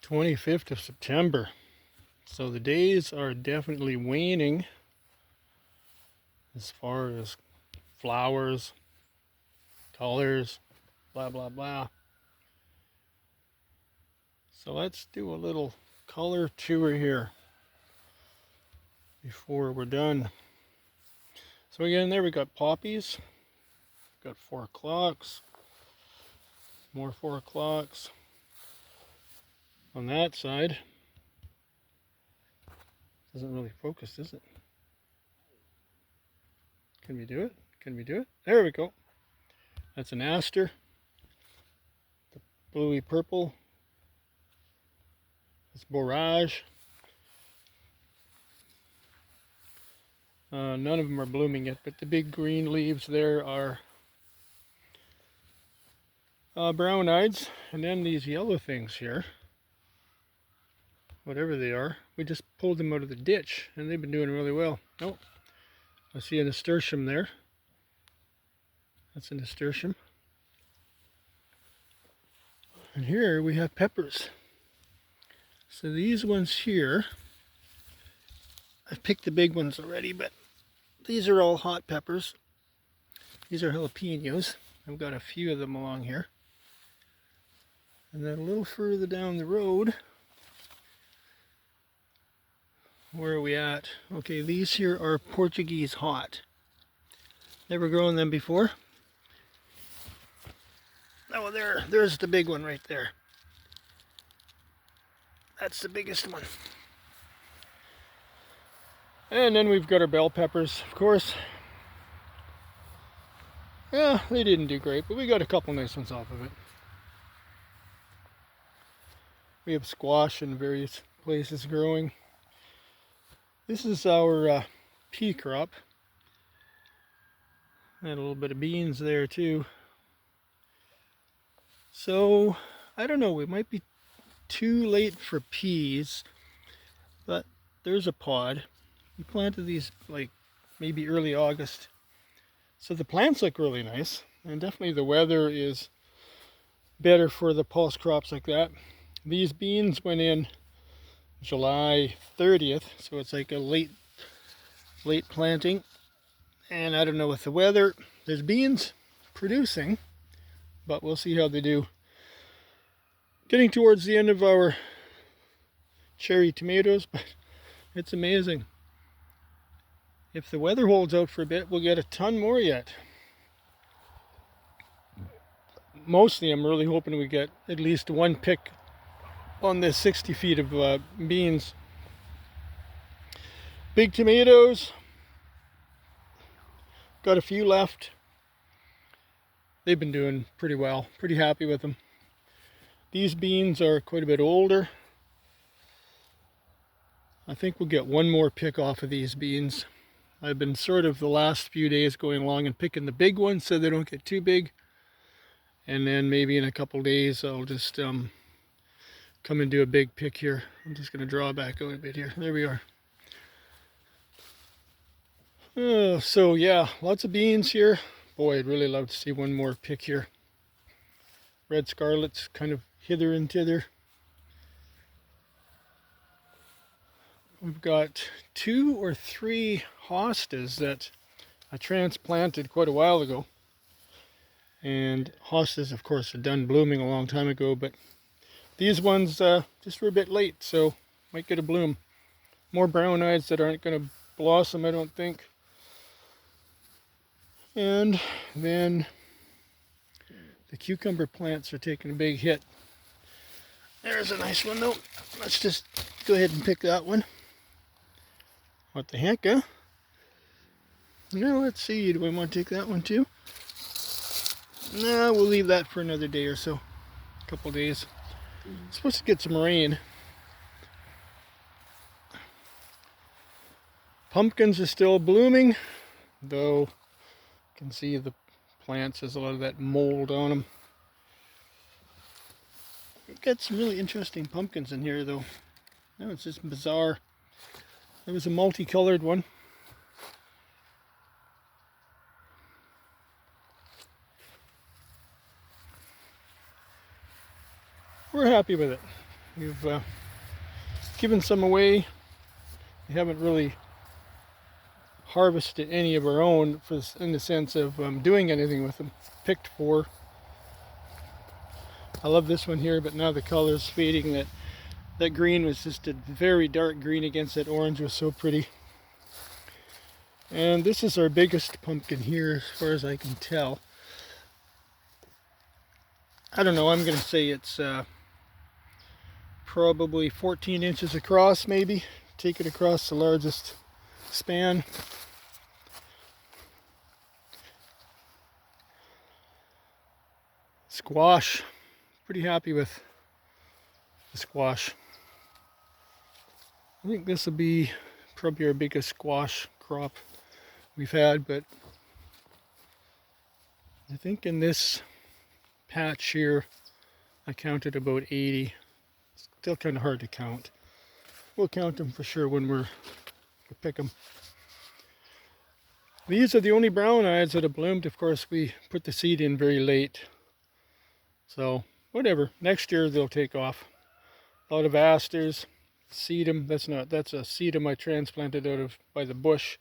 25th of September. So the days are definitely waning as far as flowers, colors, blah, blah, blah. So let's do a little color tour here before we're done. So again, there we got poppies, got 4 o'clocks, more 4 o'clocks on that side. Doesn't really focus, does it? Can we do it? Can we do it? There we go. That's an aster. The bluey purple. It's borage. None of them are blooming yet, but the big green leaves there are brown eyeds. And then these yellow things here, whatever they are, we just pulled them out of the ditch and they've been doing really well. Oh, I see a nasturtium there. That's a nasturtium. And here we have peppers. So these ones here, I've picked the big ones already, but these are all hot peppers. These are jalapenos. I've got a few of them along here. And then a little further down the road, where are we at? Okay, these here are Portuguese hot. Never grown them before. Oh, there's the big one right there. That's the biggest one. And then we've got our bell peppers, of course. Yeah, they didn't do great, but we got a couple nice ones off of it. We have squash in various places growing. This is our pea crop. And a little bit of beans there too. So, I don't know, we might be too late for peas, but there's a pod. We planted these like maybe early August. So the plants look really nice, and definitely the weather is better for the pulse crops like that. These beans went in July 30th, so it's like a late planting. And I don't know, with the weather, there's beans producing, but we'll see how they do. Getting towards the end of our cherry tomatoes, but it's amazing. If the weather holds out for a bit, we'll get a ton more yet. Mostly, I'm really hoping we get at least one pick on this 60 feet of beans. Big tomatoes, got a few left. They've been doing pretty well, pretty happy with them. These beans are quite a bit older. I think we'll get one more pick off of these beans. I've been sort of the last few days going along and picking the big ones so they don't get too big. And then maybe in a couple days I'll just come and do a big pick here. I'm just going to draw back out a bit here. There we are. So yeah, lots of beans here. Boy, I'd really love to see one more pick here. Red scarlets kind of hither and thither. We've got 2 or 3 hostas that I transplanted quite a while ago. And hostas, of course, are done blooming a long time ago, but these ones just were a bit late, so might get a bloom. More brown eyes that aren't going to blossom, I don't think. And then the cucumber plants are taking a big hit. There's a nice one though. Let's just go ahead and pick that one. What the heck, huh? Now let's see, do we want to take that one too? No, we'll leave that for another day or so. A couple days. It's supposed to get some rain. Pumpkins are still blooming, though you can see the plants, there's a lot of that mold on them. We've got some really interesting pumpkins in here though. That was just bizarre. There was a multicolored one. We're happy with it. We've given some away. We haven't really harvested any of our own in the sense of doing anything with them. Picked 4. I love this one here, but now the color's fading. That green was just a very dark green against that orange, was so pretty. And this is our biggest pumpkin here as far as I can tell. I don't know, I'm going to say it's probably 14 inches across maybe. Take it across the largest span. Squash. Pretty happy with the squash. I think this will be probably our biggest squash crop we've had, but I think in this patch here I counted about 80. Still kind of hard to count. We'll count them for sure when we pick them. These are the only brown eyes that have bloomed. Of course, we put the seed in very late, so whatever. Next year they'll take off. A lot of asters. Sedum, that's a sedum I transplanted out of by the bush.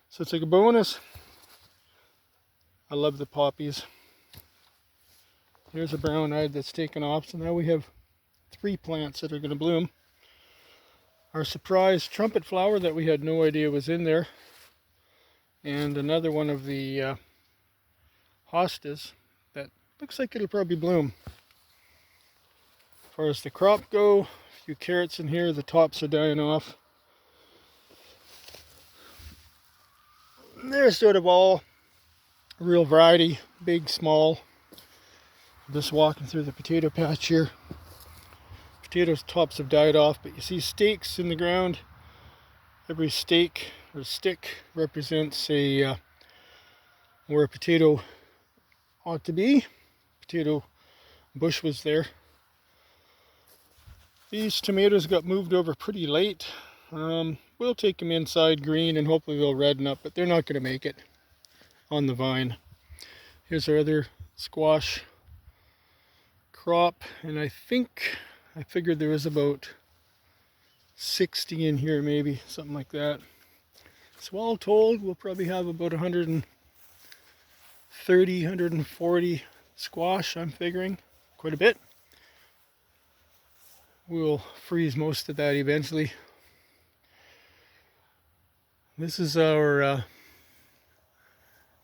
So it's like a bonus. I love the poppies. Here's a brown eyed that's taken off. So now we have 3 plants that are going to bloom. Our surprise trumpet flower that we had no idea was in there. And another one of the hostas that looks like it'll probably bloom. As far as the crop go, a few carrots in here, the tops are dying off. There's sort of all real variety, big, small. Just walking through the potato patch here. Potatoes tops have died off, but you see stakes in the ground. Every stake or stick represents where a potato ought to be. Potato bush was there. These tomatoes got moved over pretty late. We'll take them inside green and hopefully they'll redden up, but they're not going to make it on the vine. Here's our other squash crop, and I figured there was about 60 in here, maybe something like that. So all told, we'll probably have about 130, 140 squash, I'm figuring. Quite a bit. We'll freeze most of that eventually. This is our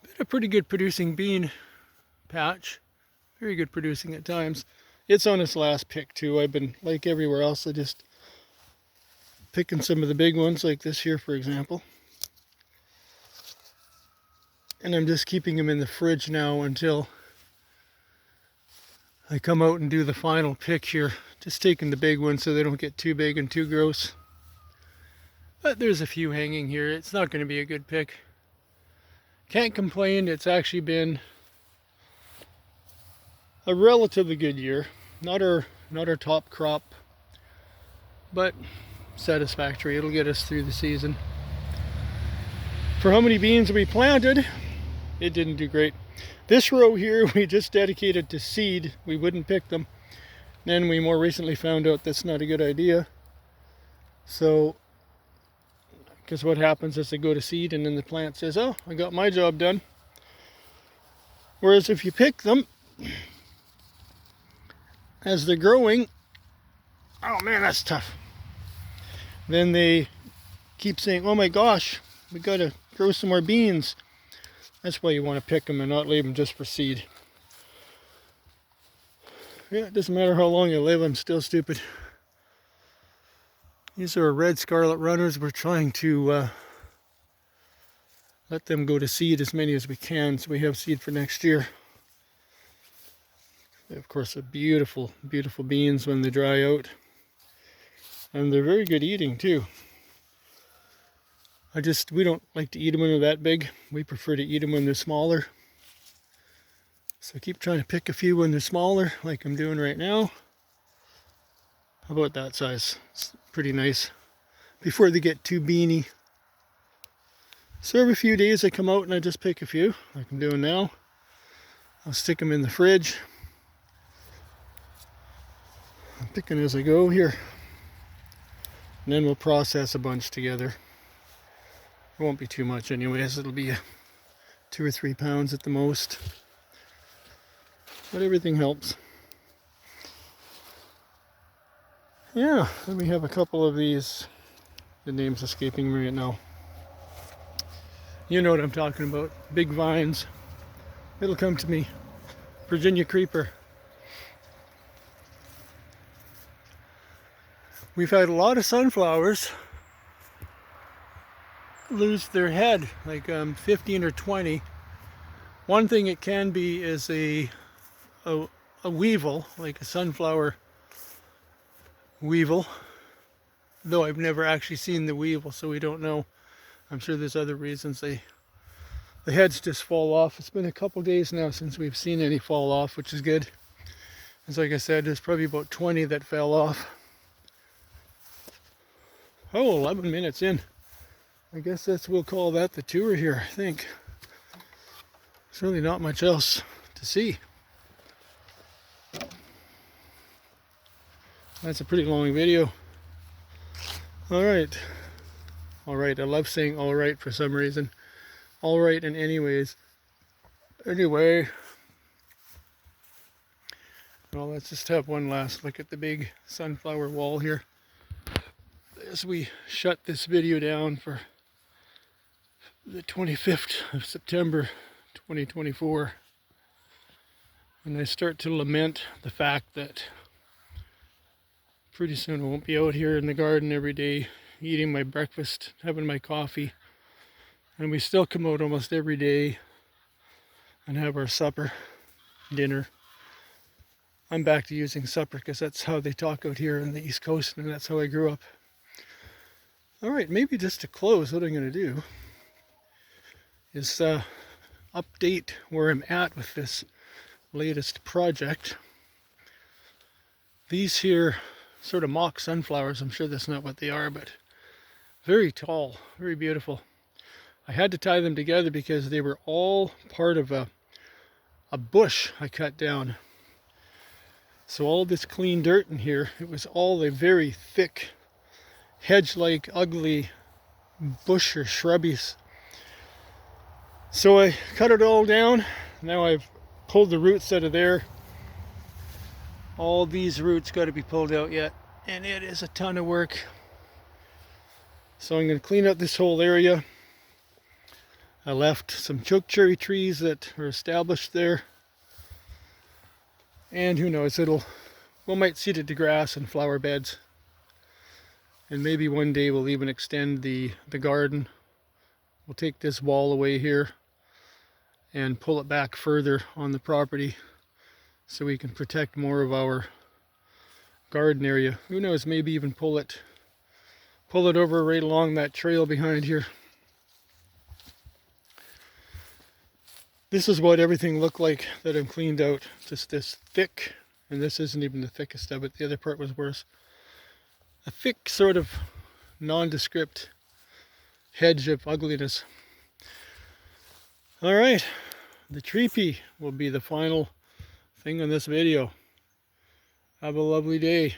been a pretty good producing bean patch. Very good producing at times. It's on its last pick too. I've been, like everywhere else, I just picking some of the big ones like this here, for example. And I'm just keeping them in the fridge now until I come out and do the final pick here. Just taking the big ones so they don't get too big and too gross. But there's a few hanging here. It's not going to be a good pick. Can't complain. It's actually been a relatively good year. Not our top crop, but satisfactory. It'll get us through the season. For how many beans we planted, it didn't do great. This row here we just dedicated to seed. We wouldn't pick them. Then we more recently found out that's not a good idea. So, because what happens is they go to seed and then the plant says, oh, I got my job done. Whereas if you pick them as they're growing, oh man, that's tough. Then they keep saying, oh my gosh, we got to grow some more beans. That's why you want to pick them and not leave them just for seed. Yeah, it doesn't matter how long you live, I'm still stupid. These are red scarlet runners. We're trying to let them go to seed as many as we can so we have seed for next year. They, of course, are beautiful, beautiful beans when they dry out. And they're very good eating too. We don't like to eat them when they're that big. We prefer to eat them when they're smaller. So keep trying to pick a few when they're smaller, like I'm doing right now. How about that size? It's pretty nice. Before they get too beany. So every few days I come out and I just pick a few, like I'm doing now. I'll stick them in the fridge. picking as I go here. And then we'll process a bunch together. It won't be too much anyways, it'll be 2 or 3 pounds at the most. But everything helps. Yeah, then we have a couple of these. The name's escaping me right now. You know what I'm talking about. Big vines. It'll come to me. Virginia creeper. We've had a lot of sunflowers lose their head, like 15 or 20. One thing it can be is a weevil, like a sunflower weevil. Though I've never actually seen the weevil, so we don't know. I'm sure there's other reasons the heads just fall off. It's been a couple days now since we've seen any fall off, which is good. As like I said, there's probably about 20 that fell off. Oh, 11 minutes in. I guess we'll call that the tour here, I think. There's really not much else to see. That's a pretty long video. Alright. Alright, I love saying alright for some reason. Alright and anyways. Anyway. Well, let's just have one last look at the big sunflower wall here. As we shut this video down for the 25th of September 2024. And I start to lament the fact that pretty soon I won't be out here in the garden every day eating my breakfast, having my coffee. And we still come out almost every day and have our supper, dinner. I'm back to using supper because that's how they talk out here on the East Coast, and that's how I grew up. Alright, maybe just to close, what I'm going to do is update where I'm at with this latest project. These here sort of mock sunflowers, I'm sure that's not what they are, but very tall, very beautiful. I had to tie them together because they were all part of a bush I cut down. So all this clean dirt in here, it was all a very thick, hedge-like, ugly bush or shrubbies. So I cut it all down. Now I've pulled the roots out of there. All these roots got to be pulled out yet, and it is a ton of work. So I'm going to clean out this whole area. I left some choke cherry trees that are established there. And who knows, we might seed it to grass and flower beds. And maybe one day we'll even extend the garden. We'll take this wall away here and pull it back further on the property so we can protect more of our garden area. Who knows, maybe even pull it over right along that trail behind here. This is what everything looked like that I've cleaned out. Just this thick, and this isn't even the thickest of it. The other part was worse. A thick sort of nondescript hedge of ugliness. Alright, the tree will be the final thing on this video. Have a lovely day.